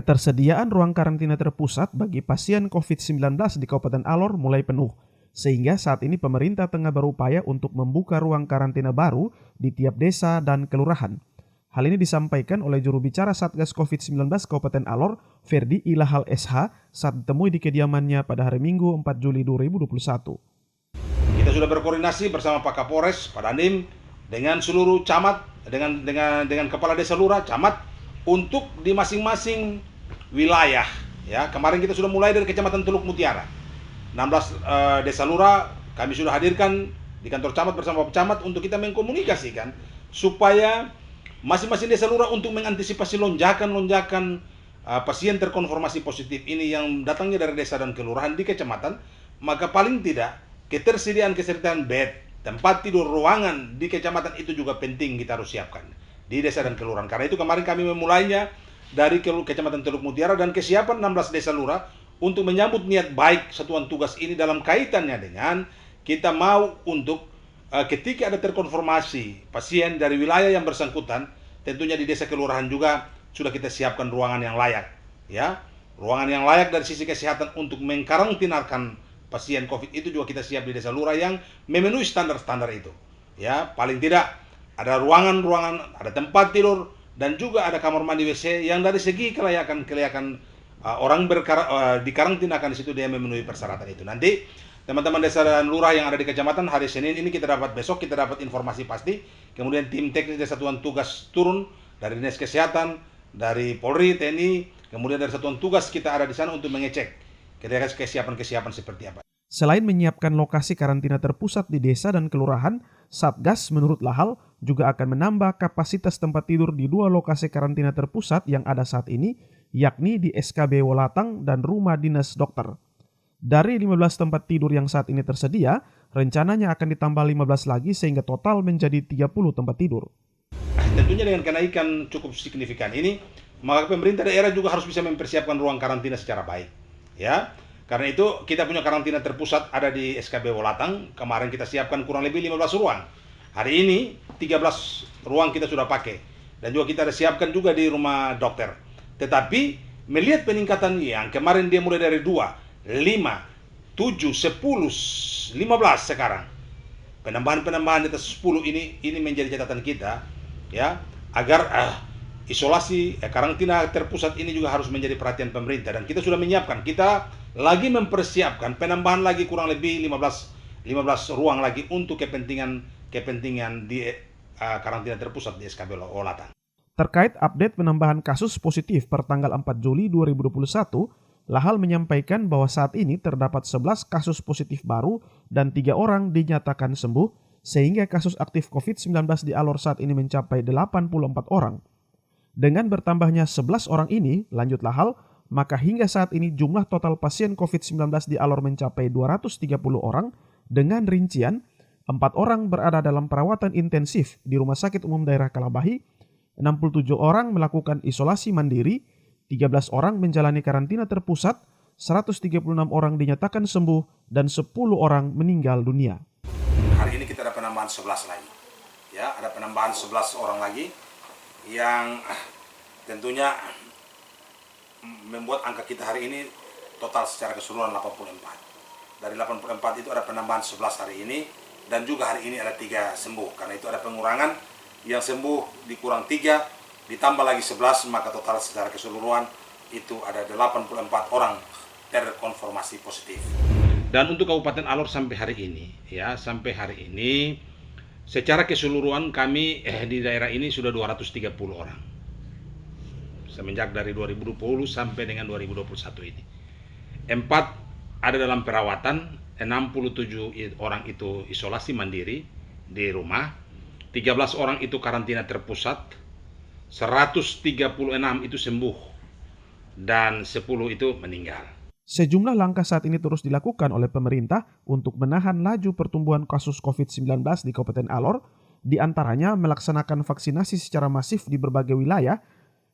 Ketersediaan ruang karantina terpusat bagi pasien COVID-19 di Kabupaten Alor mulai penuh, sehingga saat ini pemerintah tengah berupaya untuk membuka ruang karantina baru di tiap desa dan kelurahan. Hal ini disampaikan oleh juru bicara Satgas COVID-19 Kabupaten Alor, Ferdi Ilahal SH, saat ditemui di kediamannya pada hari Minggu 4 Juli 2021. Kita sudah berkoordinasi bersama Pak Kapolres, Pak Dandim, dengan seluruh camat, dengan kepala desa lurah, camat, untuk di masing-masing wilayah. Ya, kemarin kita sudah mulai dari Kecamatan Teluk Mutiara. 16 desa lurah kami sudah hadirkan di kantor camat bersama Pak Camat untuk kita mengkomunikasikan supaya masing-masing desa lurah untuk mengantisipasi lonjakan pasien terkonfirmasi positif ini yang datangnya dari desa dan kelurahan di kecamatan, maka paling tidak ketersediaan bed, tempat tidur, ruangan di kecamatan itu juga penting kita harus siapkan di desa dan kelurahan. Karena itu kemarin kami memulainya dari Kecamatan Teluk Mutiara dan kesiapan 16 desa lurah untuk menyambut niat baik satuan tugas ini dalam kaitannya dengan kita mau untuk ketika ada terkonfirmasi pasien dari wilayah yang bersangkutan, tentunya di desa kelurahan juga sudah kita siapkan ruangan yang layak, ya. Ruangan yang layak dari sisi kesehatan untuk mengkarantinakan pasien COVID itu juga kita siap di desa lurah yang memenuhi standar-standar itu. Ya, paling tidak ada ruangan-ruangan, ada tempat tidur, dan juga ada kamar mandi WC yang dari segi kelayakan orang dikarantinakan di situ dia memenuhi persyaratan itu. Nanti teman-teman desa dan lurah yang ada di kecamatan hari Senin ini besok kita dapat informasi pasti. Kemudian tim teknis dari satuan tugas turun dari Dinas Kesehatan, dari Polri, TNI, kemudian dari satuan tugas kita ada di sana untuk mengecek kesiapan seperti apa. Selain menyiapkan lokasi karantina terpusat di desa dan kelurahan, Satgas menurut Lahal juga akan menambah kapasitas tempat tidur di 2 lokasi karantina terpusat yang ada saat ini, yakni di SKB Wolatang dan Rumah Dinas Dokter. Dari 15 tempat tidur yang saat ini tersedia, rencananya akan ditambah 15 lagi sehingga total menjadi 30 tempat tidur. Tentunya dengan kenaikan cukup signifikan ini, maka pemerintah daerah juga harus bisa mempersiapkan ruang karantina secara baik. Ya, karena itu kita punya karantina terpusat ada di SKB Wolatang. Kemarin kita siapkan kurang lebih 15 ruang. Hari ini 13 ruang kita sudah pakai. Dan juga kita ada siapkan juga di rumah dokter. Tetapi melihat peningkatan yang kemarin dia mulai dari 2, 5, 7, 10, 15 sekarang. Penambahan di atas 10 ini menjadi catatan kita, ya, agar isolasi karantina terpusat ini juga harus menjadi perhatian pemerintah, dan kita sudah menyiapkan, kita lagi mempersiapkan penambahan lagi kurang lebih 15 ruang lagi untuk kepentingan di karantina terpusat di SKB Wolatang. Terkait update penambahan kasus positif per tanggal 4 Juli 2021, Lahal menyampaikan bahwa saat ini terdapat 11 kasus positif baru dan 3 orang dinyatakan sembuh, sehingga kasus aktif COVID-19 di Alor saat ini mencapai 84 orang. Dengan bertambahnya 11 orang ini, lanjut Lahal, maka hingga saat ini jumlah total pasien COVID-19 di Alor mencapai 230 orang, dengan rincian 4 orang berada dalam perawatan intensif di Rumah Sakit Umum Daerah Kalabahi, 67 orang melakukan isolasi mandiri, 13 orang menjalani karantina terpusat, 136 orang dinyatakan sembuh, dan 10 orang meninggal dunia. Hari ini kita ada penambahan 11 lagi. Ya, ada penambahan 11 orang lagi yang tentunya membuat angka kita hari ini total secara keseluruhan 84. Dari 84 itu ada penambahan 11 hari ini, dan juga hari ini ada 3 sembuh. Karena itu ada pengurangan, yang sembuh dikurang 3, ditambah lagi 11, maka total secara keseluruhan itu ada 84 orang terkonfirmasi positif. Dan untuk Kabupaten Alor sampai hari ini, secara keseluruhan kami di daerah ini sudah 230 orang. Semenjak dari 2020 sampai dengan 2021 ini. 4 ada dalam perawatan, 67 orang itu isolasi mandiri di rumah, 13 orang itu karantina terpusat, 136 itu sembuh, dan 10 itu meninggal. Sejumlah langkah saat ini terus dilakukan oleh pemerintah untuk menahan laju pertumbuhan kasus COVID-19 di Kabupaten Alor, di antaranya melaksanakan vaksinasi secara masif di berbagai wilayah,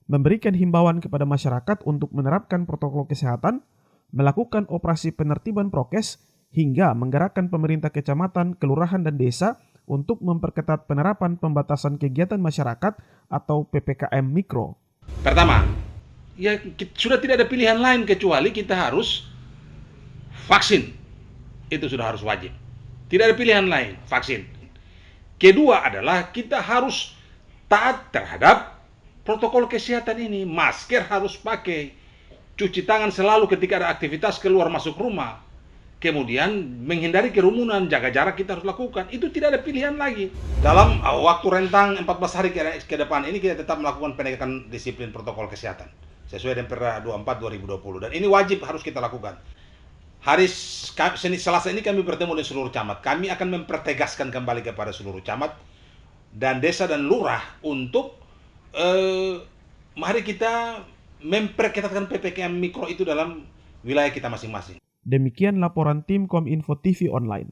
memberikan himbauan kepada masyarakat untuk menerapkan protokol kesehatan, melakukan operasi penertiban prokes, hingga menggerakkan pemerintah kecamatan, kelurahan, dan desa untuk memperketat penerapan pembatasan kegiatan masyarakat atau PPKM Mikro. Pertama, ya sudah tidak ada pilihan lain kecuali kita harus vaksin. Itu sudah harus wajib. Tidak ada pilihan lain, vaksin. Kedua adalah kita harus taat terhadap protokol kesehatan ini. Masker harus pakai, cuci tangan selalu ketika ada aktivitas keluar masuk rumah. Kemudian menghindari kerumunan, jaga jarak kita harus lakukan. Itu tidak ada pilihan lagi. Dalam waktu rentang 14 hari ke depan ini kita tetap melakukan penegakan disiplin protokol kesehatan sesuai dengan Perda 24 2020 dan ini wajib harus kita lakukan. Hari Selasa ini kami bertemu dengan seluruh camat. Kami akan mempertegaskan kembali kepada seluruh camat dan desa dan lurah untuk mari kita memperketatkan PPKM mikro itu dalam wilayah kita masing-masing. Demikian laporan tim Kominfo TV Online.